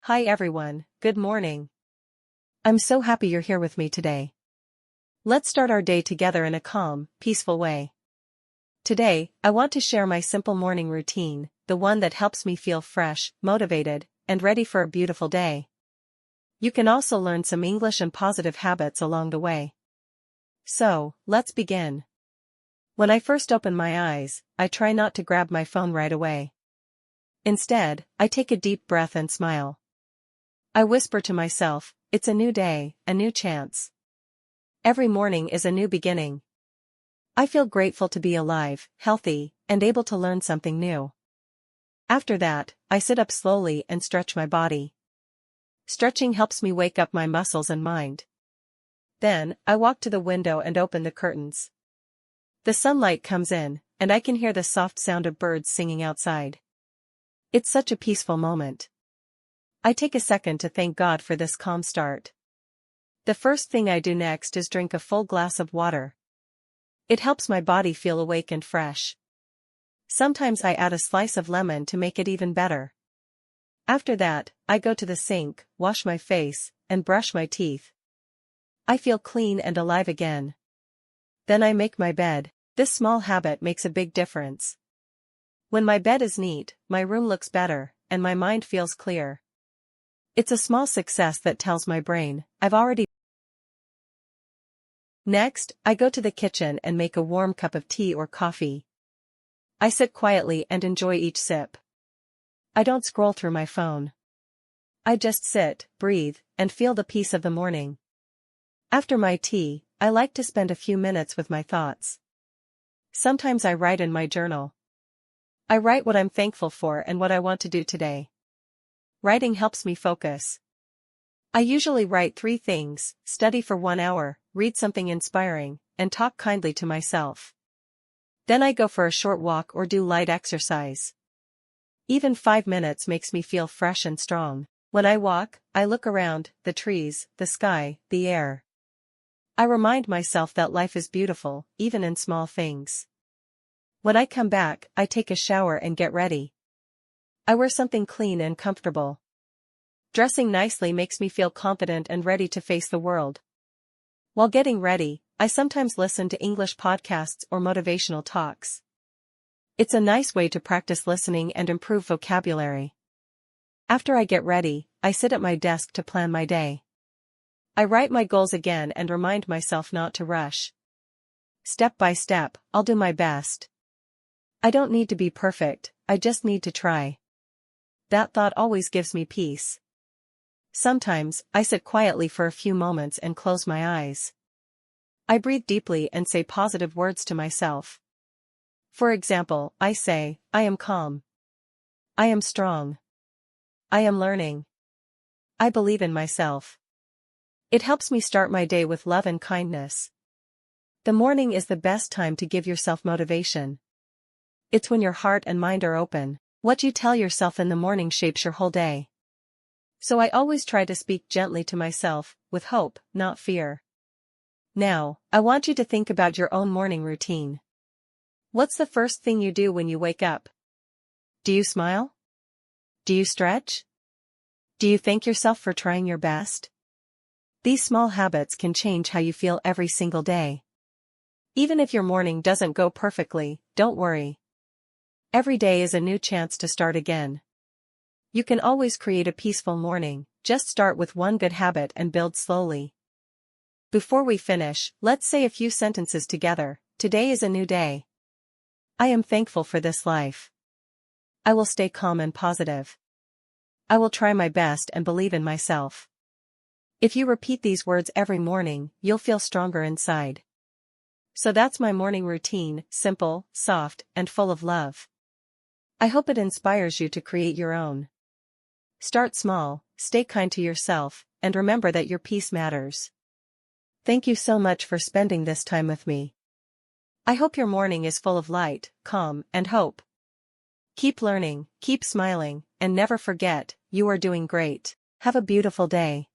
Hi everyone, good morning. I'm so happy you're here with me today. Let's start our day together in a calm, peaceful way. Today, I want to share my simple morning routine, the one that helps me feel fresh, motivated, and ready for a beautiful day. You can also learn some English and positive habits along the way. So, let's begin. When I first open my eyes, I try not to grab my phone right away. Instead, I take a deep breath and smile. I whisper to myself, it's a new day, a new chance. Every morning is a new beginning. I feel grateful to be alive, healthy, and able to learn something new. After that, I sit up slowly and stretch my body. Stretching helps me wake up my muscles and mind. Then, I walk to the window and open the curtains. The sunlight comes in, and I can hear the soft sound of birds singing outside. It's such a peaceful moment. I take a second to thank God for this calm start. The first thing I do next is drink a full glass of water. It helps my body feel awake and fresh. Sometimes I add a slice of lemon to make it even better. After that, I go to the sink, wash my face, and brush my teeth. I feel clean and alive again. Then I make my bed. This small habit makes a big difference. When my bed is neat, my room looks better, and my mind feels clear. It's a small success that tells my brain, I've already. Next, I go to the kitchen and make a warm cup of tea or coffee. I sit quietly and enjoy each sip. I don't scroll through my phone. I just sit, breathe, and feel the peace of the morning. After my tea, I like to spend a few minutes with my thoughts. Sometimes I write in my journal. I write what I'm thankful for and what I want to do today. Writing helps me focus. I usually write 3 things: study for 1 hour, read something inspiring, and talk kindly to myself. Then I go for a short walk or do light exercise. Even 5 minutes makes me feel fresh and strong. When I walk, I look around, the trees, the sky, the air. I remind myself that life is beautiful, even in small things. When I come back, I take a shower and get ready. I wear something clean and comfortable. Dressing nicely makes me feel confident and ready to face the world. While getting ready, I sometimes listen to English podcasts or motivational talks. It's a nice way to practice listening and improve vocabulary. After I get ready, I sit at my desk to plan my day. I write my goals again and remind myself not to rush. Step by step, I'll do my best. I don't need to be perfect, I just need to try. That thought always gives me peace. Sometimes, I sit quietly for a few moments and close my eyes. I breathe deeply and say positive words to myself. For example, I say, I am calm. I am strong. I am learning. I believe in myself. It helps me start my day with love and kindness. The morning is the best time to give yourself motivation. It's when your heart and mind are open. What you tell yourself in the morning shapes your whole day. So I always try to speak gently to myself, with hope, not fear. Now, I want you to think about your own morning routine. What's the first thing you do when you wake up? Do you smile? Do you stretch? Do you thank yourself for trying your best? These small habits can change how you feel every single day. Even if your morning doesn't go perfectly, don't worry. Every day is a new chance to start again. You can always create a peaceful morning, just start with one good habit and build slowly. Before we finish, let's say a few sentences together. Today is a new day. I am thankful for this life. I will stay calm and positive. I will try my best and believe in myself. If you repeat these words every morning, you'll feel stronger inside. So that's my morning routine, simple, soft, and full of love. I hope it inspires you to create your own. Start small, stay kind to yourself, and remember that your peace matters. Thank you so much for spending this time with me. I hope your morning is full of light, calm, and hope. Keep learning, keep smiling, and never forget, you are doing great. Have a beautiful day.